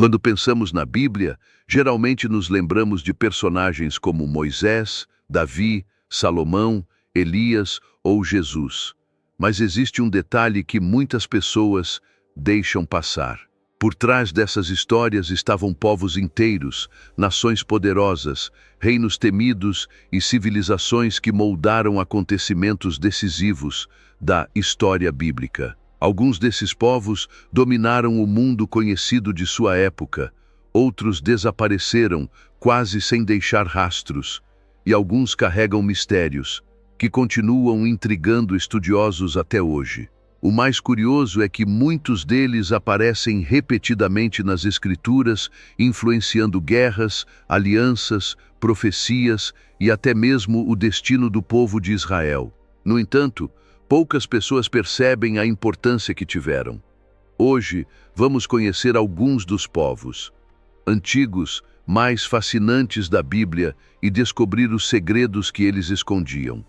Quando pensamos na Bíblia, geralmente nos lembramos de personagens como Moisés, Davi, Salomão, Elias ou Jesus. Mas existe um detalhe que muitas pessoas deixam passar. Por trás dessas histórias estavam povos inteiros, nações poderosas, reinos temidos e civilizações que moldaram acontecimentos decisivos da história bíblica. Alguns desses povos dominaram o mundo conhecido de sua época, outros desapareceram quase sem deixar rastros, e alguns carregam mistérios que continuam intrigando estudiosos até hoje. O mais curioso é que muitos deles aparecem repetidamente nas Escrituras, influenciando guerras, alianças, profecias e até mesmo o destino do povo de Israel. No entanto, poucas pessoas percebem a importância que tiveram. Hoje, vamos conhecer alguns dos povos antigos mais fascinantes da Bíblia e descobrir os segredos que eles escondiam.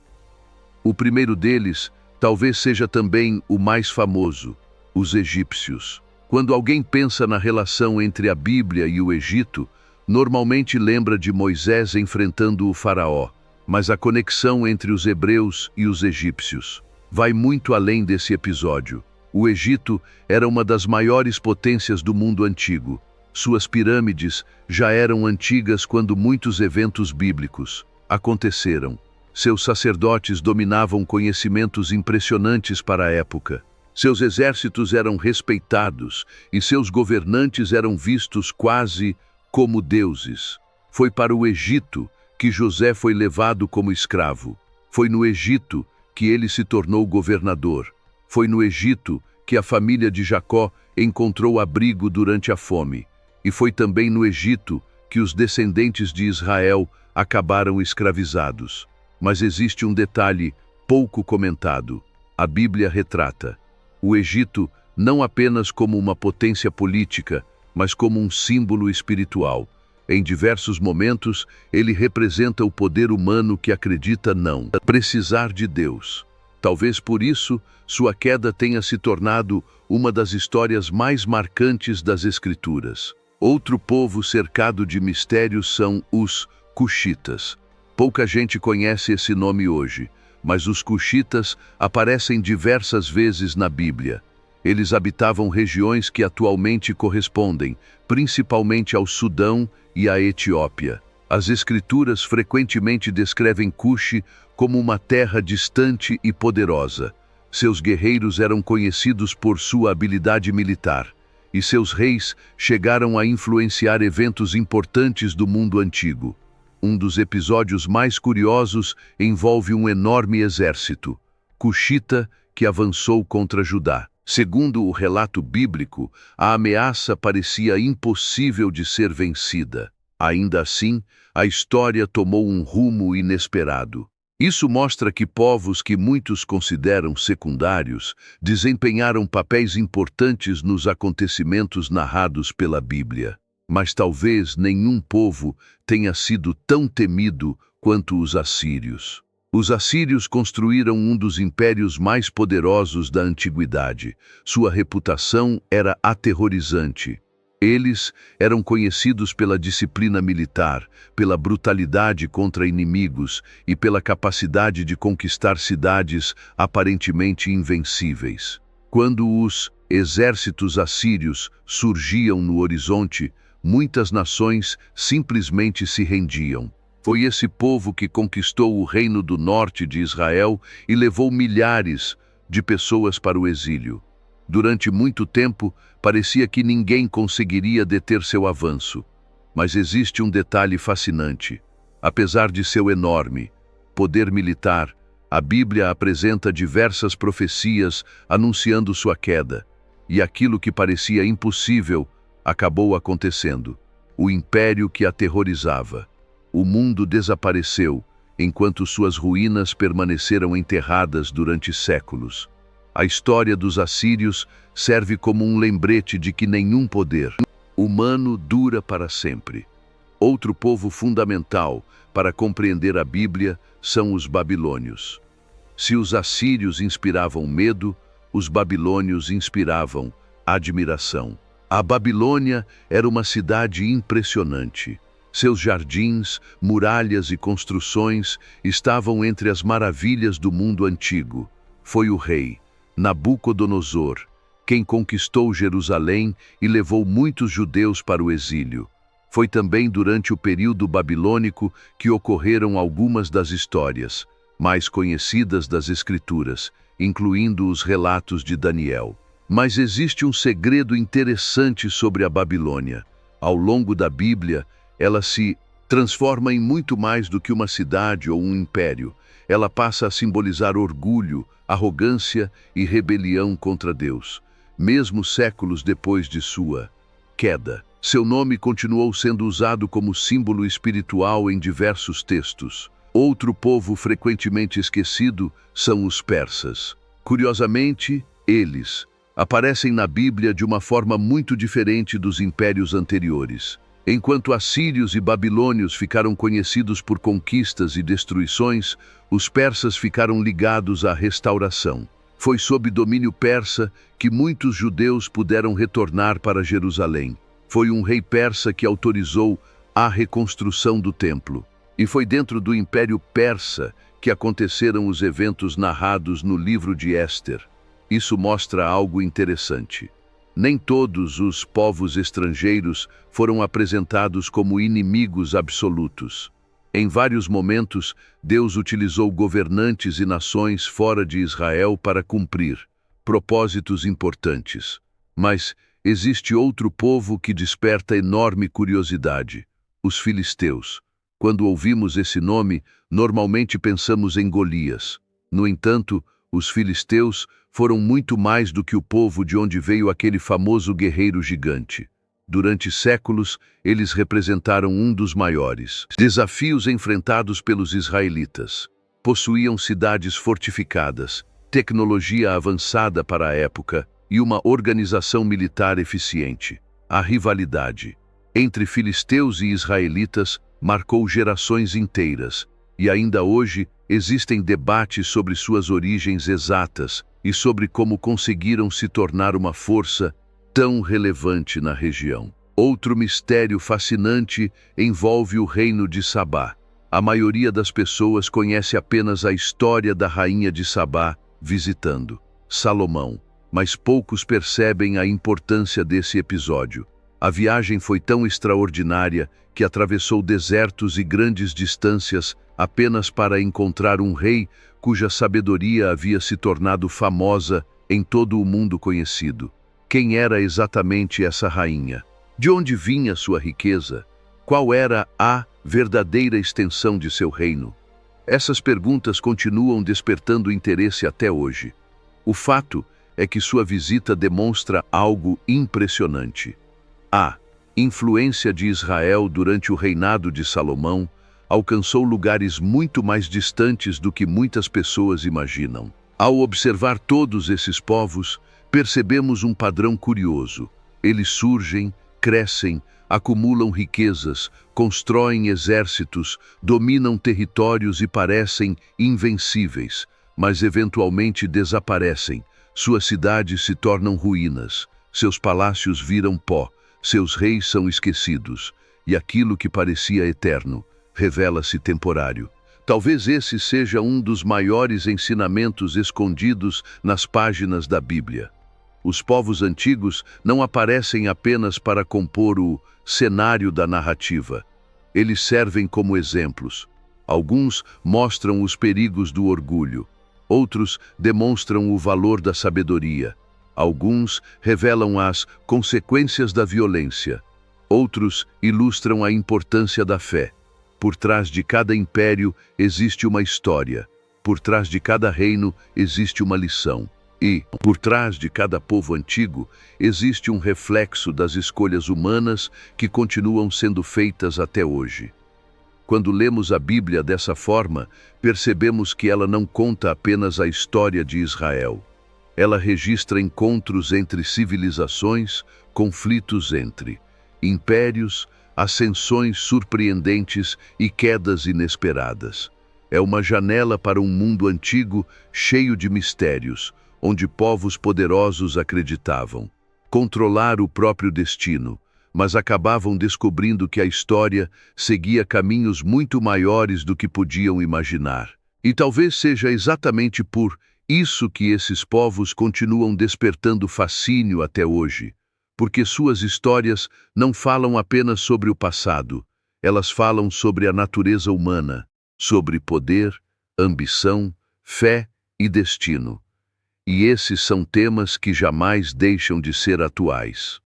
O primeiro deles talvez seja também o mais famoso, os egípcios. Quando alguém pensa na relação entre a Bíblia e o Egito, normalmente lembra de Moisés enfrentando o faraó, mas a conexão entre os hebreus e os egípcios vai muito além desse episódio. O Egito era uma das maiores potências do mundo antigo. Suas pirâmides já eram antigas quando muitos eventos bíblicos aconteceram. Seus sacerdotes dominavam conhecimentos impressionantes para a época. Seus exércitos eram respeitados e seus governantes eram vistos quase como deuses. Foi para o Egito que José foi levado como escravo. Foi no Egito que ele se tornou governador. Foi no Egito que a família de Jacó encontrou abrigo durante a fome. E foi também no Egito que os descendentes de Israel acabaram escravizados. Mas existe um detalhe pouco comentado. A Bíblia retrata o Egito não apenas como uma potência política, mas como um símbolo espiritual. Em diversos momentos, ele representa o poder humano que acredita não precisar de Deus. Talvez por isso, sua queda tenha se tornado uma das histórias mais marcantes das Escrituras. Outro povo cercado de mistérios são os Cuxitas. Pouca gente conhece esse nome hoje, mas os Cuxitas aparecem diversas vezes na Bíblia. Eles habitavam regiões que atualmente correspondem, principalmente ao Sudão e à Etiópia. As Escrituras frequentemente descrevem Cuxi como uma terra distante e poderosa. Seus guerreiros eram conhecidos por sua habilidade militar, e seus reis chegaram a influenciar eventos importantes do mundo antigo. Um dos episódios mais curiosos envolve um enorme exército cuxita que avançou contra Judá. Segundo o relato bíblico, a ameaça parecia impossível de ser vencida. Ainda assim, a história tomou um rumo inesperado. Isso mostra que povos que muitos consideram secundários desempenharam papéis importantes nos acontecimentos narrados pela Bíblia. Mas talvez nenhum povo tenha sido tão temido quanto os assírios. Os assírios construíram um dos impérios mais poderosos da antiguidade. Sua reputação era aterrorizante. Eles eram conhecidos pela disciplina militar, pela brutalidade contra inimigos e pela capacidade de conquistar cidades aparentemente invencíveis. Quando os exércitos assírios surgiam no horizonte, muitas nações simplesmente se rendiam. Foi esse povo que conquistou o reino do norte de Israel e levou milhares de pessoas para o exílio. Durante muito tempo, parecia que ninguém conseguiria deter seu avanço. Mas existe um detalhe fascinante. Apesar de seu enorme poder militar, a Bíblia apresenta diversas profecias anunciando sua queda, e aquilo que parecia impossível acabou acontecendo. O império que aterrorizava. O mundo desapareceu, enquanto suas ruínas permaneceram enterradas durante séculos. A história dos assírios serve como um lembrete de que nenhum poder humano dura para sempre. Outro povo fundamental para compreender a Bíblia são os babilônios. Se os assírios inspiravam medo, os babilônios inspiravam admiração. A Babilônia era uma cidade impressionante. Seus jardins, muralhas e construções estavam entre as maravilhas do mundo antigo. Foi o rei, Nabucodonosor, quem conquistou Jerusalém e levou muitos judeus para o exílio. Foi também durante o período babilônico que ocorreram algumas das histórias mais conhecidas das Escrituras, incluindo os relatos de Daniel. Mas existe um segredo interessante sobre a Babilônia. Ao longo da Bíblia, ela se transforma em muito mais do que uma cidade ou um império. Ela passa a simbolizar orgulho, arrogância e rebelião contra Deus, mesmo séculos depois de sua queda. Seu nome continuou sendo usado como símbolo espiritual em diversos textos. Outro povo frequentemente esquecido são os persas. Curiosamente, eles aparecem na Bíblia de uma forma muito diferente dos impérios anteriores. Enquanto assírios e babilônios ficaram conhecidos por conquistas e destruições, os persas ficaram ligados à restauração. Foi sob domínio persa que muitos judeus puderam retornar para Jerusalém. Foi um rei persa que autorizou a reconstrução do templo. E foi dentro do Império Persa que aconteceram os eventos narrados no livro de Éster. Isso mostra algo interessante. Nem todos os povos estrangeiros foram apresentados como inimigos absolutos. Em vários momentos, Deus utilizou governantes e nações fora de Israel para cumprir propósitos importantes. Mas existe outro povo que desperta enorme curiosidade: os filisteus. Quando ouvimos esse nome, normalmente pensamos em Golias. No entanto, os filisteus foram muito mais do que o povo de onde veio aquele famoso guerreiro gigante. Durante séculos, eles representaram um dos maiores desafios enfrentados pelos israelitas. Possuíam cidades fortificadas, tecnologia avançada para a época e uma organização militar eficiente. A rivalidade entre filisteus e israelitas marcou gerações inteiras, e ainda hoje existem debates sobre suas origens exatas e sobre como conseguiram se tornar uma força tão relevante na região. Outro mistério fascinante envolve o reino de Sabá. A maioria das pessoas conhece apenas a história da rainha de Sabá visitando Salomão, mas poucos percebem a importância desse episódio. A viagem foi tão extraordinária que atravessou desertos e grandes distâncias apenas para encontrar um rei cuja sabedoria havia se tornado famosa em todo o mundo conhecido. Quem era exatamente essa rainha? De onde vinha sua riqueza? Qual era a verdadeira extensão de seu reino? Essas perguntas continuam despertando interesse até hoje. O fato é que sua visita demonstra algo impressionante. A influência de Israel durante o reinado de Salomão alcançou lugares muito mais distantes do que muitas pessoas imaginam. Ao observar todos esses povos, percebemos um padrão curioso. Eles surgem, crescem, acumulam riquezas, constroem exércitos, dominam territórios e parecem invencíveis, mas eventualmente desaparecem. Suas cidades se tornam ruínas, seus palácios viram pó, seus reis são esquecidos, e aquilo que parecia eterno revela-se temporário. Talvez esse seja um dos maiores ensinamentos escondidos nas páginas da Bíblia. Os povos antigos não aparecem apenas para compor o cenário da narrativa. Eles servem como exemplos. Alguns mostram os perigos do orgulho, outros demonstram o valor da sabedoria. Alguns revelam as consequências da violência, outros ilustram a importância da fé. Por trás de cada império existe uma história, por trás de cada reino existe uma lição. E, por trás de cada povo antigo, existe um reflexo das escolhas humanas que continuam sendo feitas até hoje. Quando lemos a Bíblia dessa forma, percebemos que ela não conta apenas a história de Israel. Ela registra encontros entre civilizações, conflitos entre impérios, ascensões surpreendentes e quedas inesperadas. É uma janela para um mundo antigo cheio de mistérios, onde povos poderosos acreditavam: controlar o próprio destino, mas acabavam descobrindo que a história seguia caminhos muito maiores do que podiam imaginar. E talvez seja exatamente por isso que esses povos continuam despertando fascínio até hoje, porque suas histórias não falam apenas sobre o passado, elas falam sobre a natureza humana, sobre poder, ambição, fé e destino. E esses são temas que jamais deixam de ser atuais.